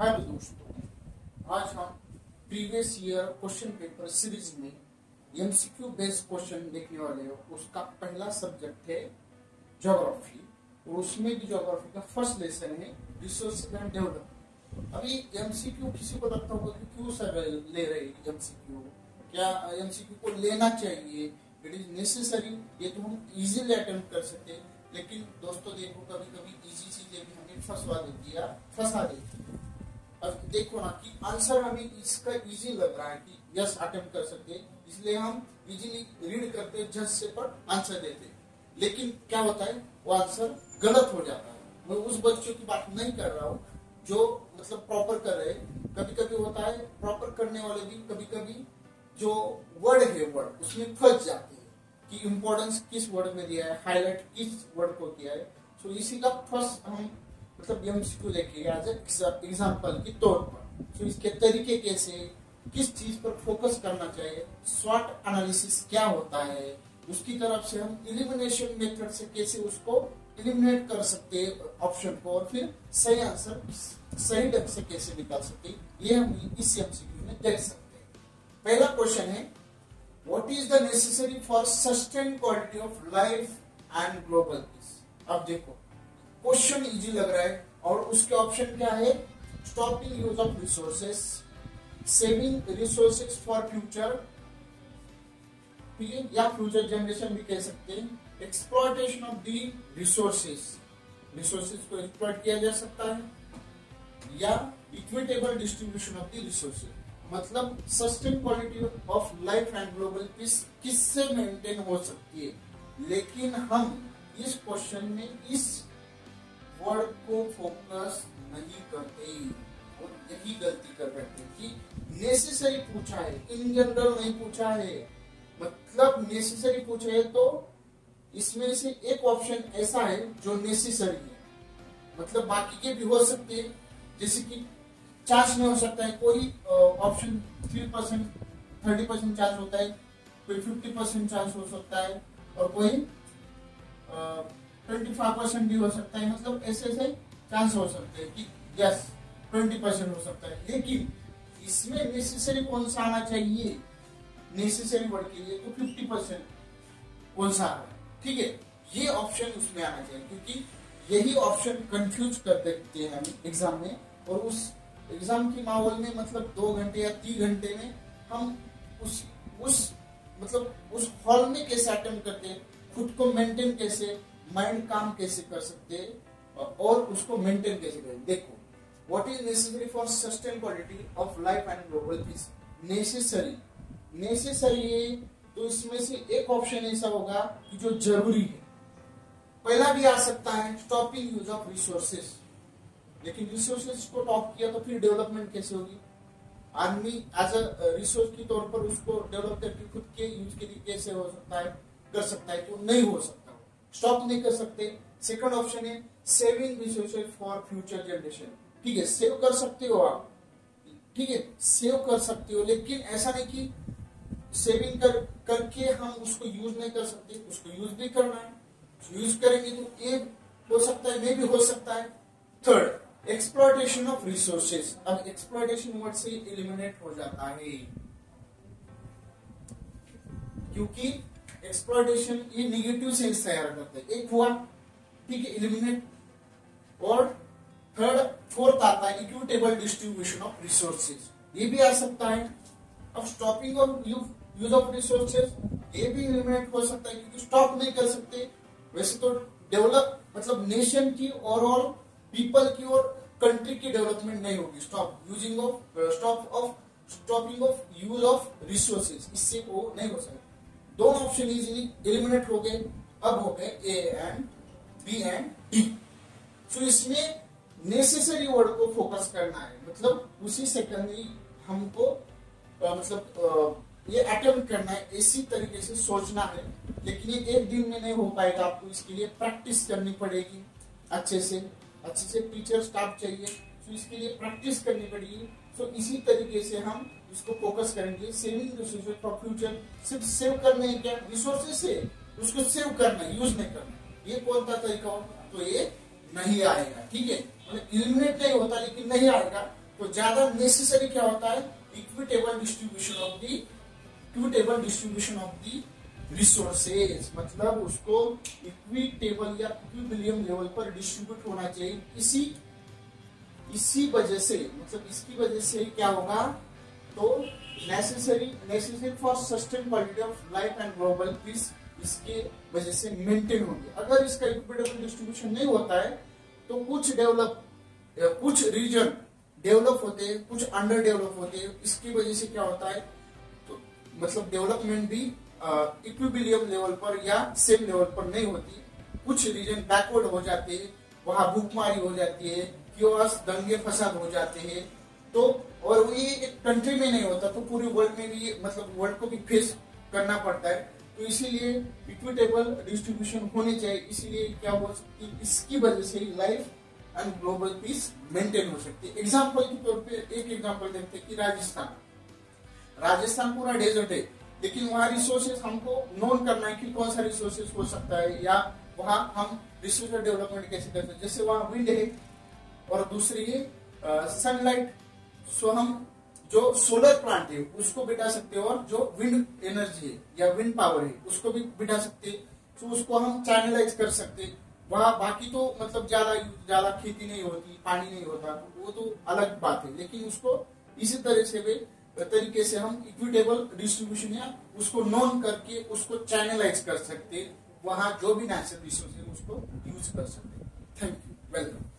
Hello दोस्तों, आज हम previous year question paper series में एमसीक्यू बेस्ड क्वेश्चन देखने वाले हैं। उसका पहला सब्जेक्ट है ज्योग्राफी और उसमें भी ज्योग्राफी का फर्स्ट लेसन है रिसोर्सेज एंड डेवलपमेंट। अभी एमसीक्यू किसी को लगता होगा कि क्यों सर ले रहे हैं एमसीक्यू, क्या एमसीक्यू को लेना चाहिए, इट इज नेसेसरी। ये तो हम इजीली अटेम्प्ट कर सकते हैं, लेकिन दोस्तों देखो कभी कभी इजी चीजें भी हमें फंसा देती है। अब देखो ना कि आंसर हमें इसका इजी लग रहा है कि यस अटेम्प्ट कर सकते हैं, इसलिए हम इजीली रीड करते जस्ट से पर आंसर देते हैं। लेकिन क्या होता है, वो आंसर गलत हो जाता है। मैं उस बच्चों की बात नहीं कर रहा हूँ जो मतलब प्रॉपर कर रहे हैं। कभी कभी होता है प्रॉपर करने वाले भी कभी कभी जो वर्ड है वर्ड उसमें फंस जाते हैं कि इम्पोर्टेंस किस वर्ड में दिया है, हाईलाइट किस वर्ड को किया है। सो इसी का फर्स्ट हम मतलब एमसीक्यू लेके आज एग्जांपल के तौर पर। तो इसके तरीके कैसे, किस चीज पर फोकस करना चाहिए, स्वॉट एनालिसिस क्या होता है, उसकी तरफ से हम एलिमिनेशन मेथड से कैसे उसको एलिमिनेट कर सकते हैं ऑप्शन को, और फिर सही आंसर सही ढंग से कैसे निकाल सकते हैं, ये हम इस एमसीक्यू में देख सकते हैं। पहला क्वेश्चन है, what is the necessary for sustain quality of life and global piece. अब देखो क्वेश्चन इजी लग रहा है और उसके ऑप्शन क्या है, stopping use of resources, saving resources for future, ठीक है, या फ्यूचर जनरेशन भी कह सकते हैं, एक्सप्लॉयटेशन ऑफ द रिसोर्सेस को एक्सप्लॉयट किया जा सकता है, या equitable distribution of the resources. मतलब sustain quality of life and global peace किससे मेंटेन हो सकती है, लेकिन हम इस क्वेश्चन में इस वर्ड को फोकस नहीं करते और यही गलती कर बैठते कि नेसेसरी पूछा है, इन जनरल नहीं पूछा है। मतलब नेसेसरी पूछा है तो इसमें से एक ऑप्शन ऐसा है जो नेसेसरी है, मतलब बाकी के भी हो सकते हैं, जैसे कि चांस नहीं हो सकता है, कोई ऑप्शन 3% 30% चांस होता है, कोई 50% चांस हो सकता है, और कोई 25% भी हो सकता है। मतलब ऐसे ऐसे चांस हो सकते हैं कि यस 20% हो सकता है, लेकिन इसमें नेसेसरी कौन सा आना चाहिए, नेसेसरी वर्ड के लिए तो 50% कौन सा आ रहा है, ठीक है, ये ऑप्शन उसमें आना चाहिए, क्योंकि यही ऑप्शन कंफ्यूज कर देते हैं हम एग्जाम में। और उस एग्जाम की माहौल में मतलब 2 घंटे या 3 घंटे में हम उस हॉल में कैसे अटेम्प्ट करते हैं, खुद को मेंटेन कैसे, माइंड काम कैसे कर सकते हैं और उसको मेंटेन कैसे करें। देखो what is necessary for sustain quality of life and global piece. Necessary है तो इसमें से एक ऑप्शन ऐसा होगा कि जो जरूरी है। पहला भी आ सकता है स्टॉपिंग यूज ऑफ रिसोर्सेस, लेकिन रिसोर्सेस को टॉप किया तो फिर डेवलपमेंट कैसे होगी। आदमी एज अ रिसोर्स के तौर पर उसको डेवलप करके खुद के यूज के लिए कैसे हो सकता है, कर सकता है, तो नहीं हो सकता, स्टॉप नहीं कर सकते। सेकंड ऑप्शन है saving resources for future generation. ठीक है, सेव कर सकते हो आप, ठीक है, सेव कर सकते हो, लेकिन ऐसा नहीं कि सेविंग करके हम उसको यूज नहीं कर सकते, उसको यूज भी करना है। यूज करेंगे तो ये हो सकता है, मे भी हो सकता है। Third, exploitation of resources. अब एक्सप्लॉयटेशन वर्ड से एलिमिनेट हो जाता है, क्योंकि एक्सप्लॉयटेशन ये नेगेटिव सेंस तैयार करते हैं। एक हुआ, ठीक है, एलिमिनेट। और फोर्थ आता है इक्विटेबल डिस्ट्रीब्यूशन ऑफ रिसोर्सेज, ये भी आ सकता है। अब stopping of use of resources, ये भी एलिमिनेट हो सकता है, क्योंकि स्टॉप नहीं कर सकते। वैसे तो डेवलप मतलब नेशन की ओवरऑल पीपल की और कंट्री की डेवलपमेंट नहीं होगी stopping of use of resources, इससे वो नहीं हो सकता। दोनों ऑप्शन इजीली एलिमिनेट हो गए। अब हो गए A and B and D. So इसमें नेसेसरी वर्ड को फोकस करना है, मतलब उसी सेकंड ही हमको ये अटेम्प्ट करना है, इसी तरीके से सोचना है। लेकिन ये एक दिन में नहीं हो पाएगा, आपको इसके लिए प्रैक्टिस करनी पड़ेगी अच्छे से टीचर स्टाफ चाहिए, तो इसके लिए प्रैक्टिस करनी पड़ेगी। तो इसी तरीके से हम इसको फोकस करेंगे। सेविंग रिसोर्सेज फॉर फ्यूचर, सिर्फ सेव करने है क्या, रिसोर्सेज से उसको सेव करना है, यूज नहीं करना। ये कौन सा तरीका होगा, तो ये नहीं आएगा, ठीक है, मतलब एलिमिनेट नहीं होता लेकिन नहीं आएगा, तो ज्यादा नेसेसरी क्या होता है, equitable distribution of the resources, मतलब उसको इक्विटेबल या इक्विलिब्रियम लेवल पर डिस्ट्रीब्यूट होना चाहिए। इसी वजह से, मतलब इसकी वजह से क्या होगा, तो necessary for sustain quality of life and global piece, इसके वजह से मेंटेन होगी। अगर इसका इक्विटेबल डिस्ट्रीब्यूशन नहीं होता है तो कुछ रीजन डेवलप होते हैं, कुछ अंडर डेवलप होते हैं। इसकी वजह से क्या होता है, तो मतलब डेवलपमेंट भी इक्विलिब्रियम लेवल पर या सेम लेवल पर नहीं होती। कुछ रीजन बैकवर्ड हो जाते हैं, वहां भूखमारी हो जाती है, क्योस दंगे फसाद हो जाते हैं। तो और ये एक कंट्री में नहीं होता तो पूरे वर्ल्ड में भी, मतलब वर्ल्ड को भी फेस करना पड़ता है। तो इसीलिए इक्विटेबल डिस्ट्रीब्यूशन होनी चाहिए। इसीलिए क्या हो सकती है, इसकी वजह से life and global peace maintain हो सकती है। एग्जाम्पल के तौर पे एक एग्जाम्पल देखते हैं कि राजस्थान पूरा डेजर्ट है, लेकिन वहाँ रिसोर्सेज हमको नोन करना है कि कौन सा रिसोर्सेज हो सकता है, या वहाँ हम रिसोर्स डेवलपमेंट कैसे करते हैं। जैसे वहाँ विंड है और दूसरी है सनलाइट, सो हम जो सोलर प्लांट है उसको बिठा सकते हैं, और जो विंड एनर्जी है या विंड पावर है उसको भी बिठा सकते हैं। तो उसको हम चैनलाइज कर सकते हैं। वहाँ बाकी तो मतलब ज्यादा खेती नहीं होती, पानी नहीं होता, वो तो अलग बात है, लेकिन उसको इसी तरीके से हम इक्विटेबल डिस्ट्रीब्यूशन या उसको नोन करके उसको चैनलाइज कर सकते हैं। वहाँ जो भी नेचुरल रिसोर्स है उसको यूज कर सकते हैं। Thank you, welcome.